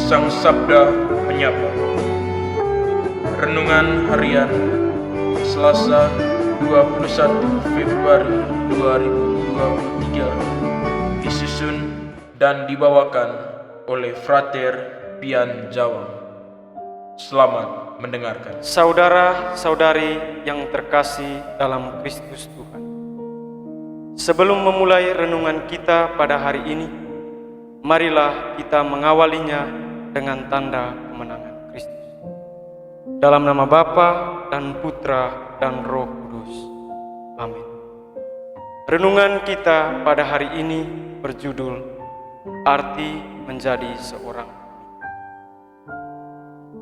Sang Sabda Menyapa. Renungan Harian Selasa 21 Februari 2023 disusun dan dibawakan oleh Frater Pian Jawang. Selamat mendengarkan. Saudara-saudari yang terkasih dalam Kristus Tuhan, sebelum memulai renungan kita pada hari ini, marilah kita mengawalinya dengan tanda kemenangan Kristus. Dalam nama Bapa dan Putra dan Roh Kudus. Amin. Renungan kita pada hari ini berjudul Arti Menjadi Seorang.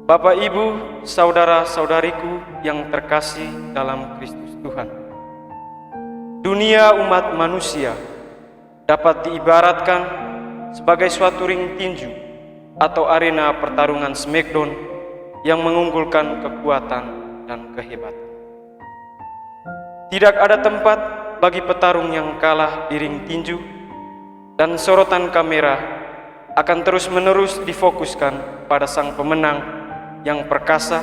Bapak, Ibu, saudara-saudariku yang terkasih dalam Kristus Tuhan, dunia umat manusia dapat diibaratkan sebagai suatu ring tinju atau arena pertarungan smackdown yang mengunggulkan kekuatan dan kehebatan. Tidak ada tempat bagi petarung yang kalah di ring tinju, dan sorotan kamera akan terus-menerus difokuskan pada sang pemenang yang perkasa,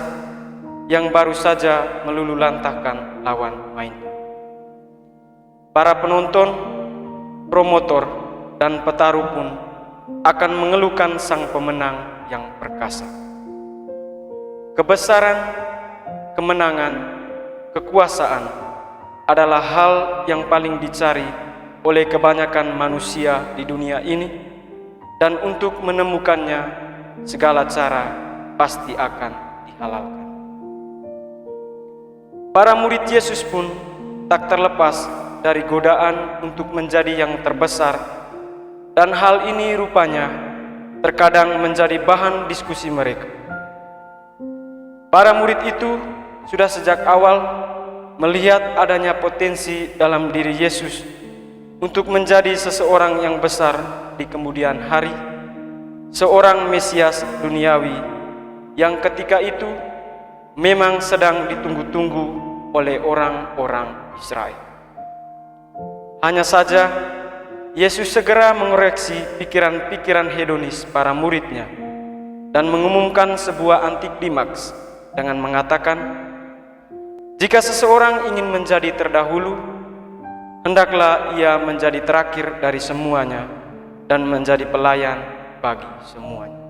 yang baru saja meluluhlantahkan lawan mainnya. Para penonton, promotor, dan petarung pun akan mengeluhkan sang pemenang yang perkasa. Kebesaran, kemenangan, kekuasaan adalah hal yang paling dicari oleh kebanyakan manusia di dunia ini, dan untuk menemukannya segala cara pasti akan dihalalkan. Para murid Yesus pun tak terlepas dari godaan untuk menjadi yang terbesar, dan hal ini rupanya terkadang menjadi bahan diskusi mereka. Para murid itu sudah sejak awal melihat adanya potensi dalam diri Yesus untuk menjadi seseorang yang besar di kemudian hari, seorang Mesias duniawi yang ketika itu memang sedang ditunggu-tunggu oleh orang-orang Israel. Hanya saja Yesus segera mengoreksi pikiran-pikiran hedonis para muridnya dan mengumumkan sebuah antiklimaks dengan mengatakan, jika seseorang ingin menjadi terdahulu, hendaklah ia menjadi terakhir dari semuanya dan menjadi pelayan bagi semuanya.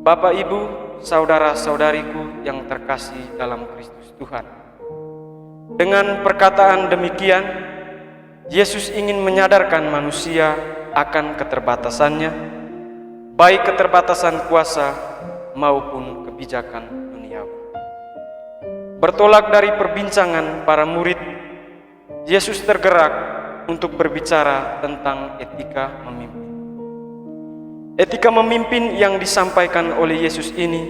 Bapak, Ibu, saudara-saudariku yang terkasih dalam Kristus Tuhan, dengan perkataan demikian, Yesus ingin menyadarkan manusia akan keterbatasannya, baik keterbatasan kuasa maupun kebijakan duniawi. Bertolak dari perbincangan para murid, Yesus tergerak untuk berbicara tentang etika memimpin. Etika memimpin yang disampaikan oleh Yesus ini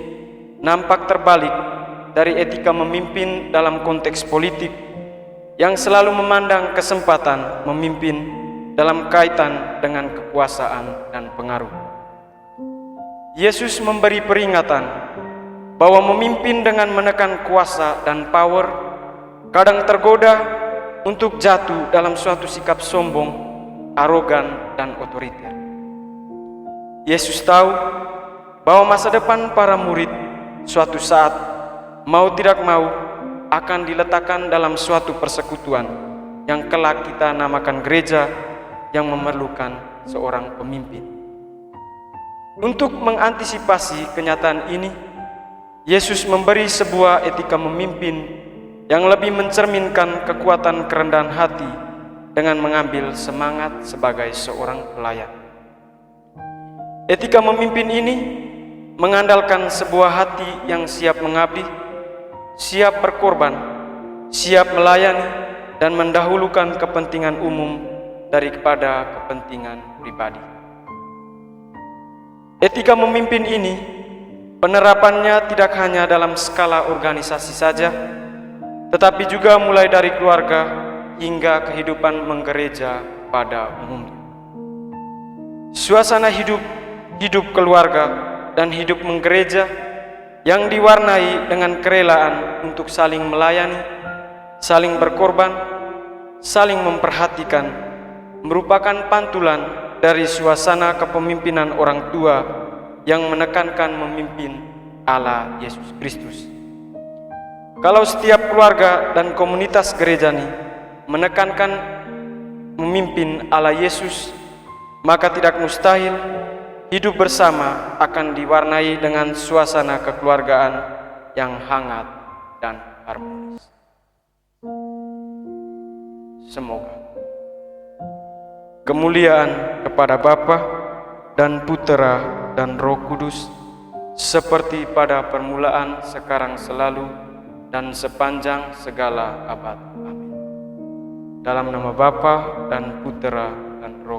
nampak terbalik dari etika memimpin dalam konteks politik yang selalu memandang kesempatan memimpin dalam kaitan dengan kekuasaan dan pengaruh. Yesus memberi peringatan bahwa memimpin dengan menekan kuasa dan power kadang tergoda untuk jatuh dalam suatu sikap sombong, arogan, dan otoriter. Yesus tahu bahwa masa depan para murid suatu saat mau tidak mau akan diletakkan dalam suatu persekutuan yang kelak kita namakan gereja yang memerlukan seorang pemimpin. Untuk mengantisipasi kenyataan ini, Yesus memberi sebuah etika memimpin yang lebih mencerminkan kekuatan kerendahan hati dengan mengambil semangat sebagai seorang pelayan. Etika memimpin ini mengandalkan sebuah hati yang siap mengabdi, siap berkorban, siap melayani, dan mendahulukan kepentingan umum daripada kepentingan pribadi. Etika memimpin ini penerapannya tidak hanya dalam skala organisasi saja, tetapi juga mulai dari keluarga hingga kehidupan menggereja pada umumnya. Suasana hidup keluarga dan hidup menggereja yang diwarnai dengan kerelaan untuk saling melayani, saling berkorban, saling memperhatikan, merupakan pantulan dari suasana kepemimpinan orang tua yang menekankan memimpin Allah Yesus Kristus. Kalau setiap keluarga dan komunitas gereja ini menekankan memimpin Allah Yesus, maka tidak mustahil hidup bersama akan diwarnai dengan suasana kekeluargaan yang hangat dan harmonis. Semoga kemuliaan kepada Bapa dan Putera dan Roh Kudus, seperti pada permulaan, sekarang, selalu, dan sepanjang segala abad. Amin. Dalam nama Bapa dan Putera dan Roh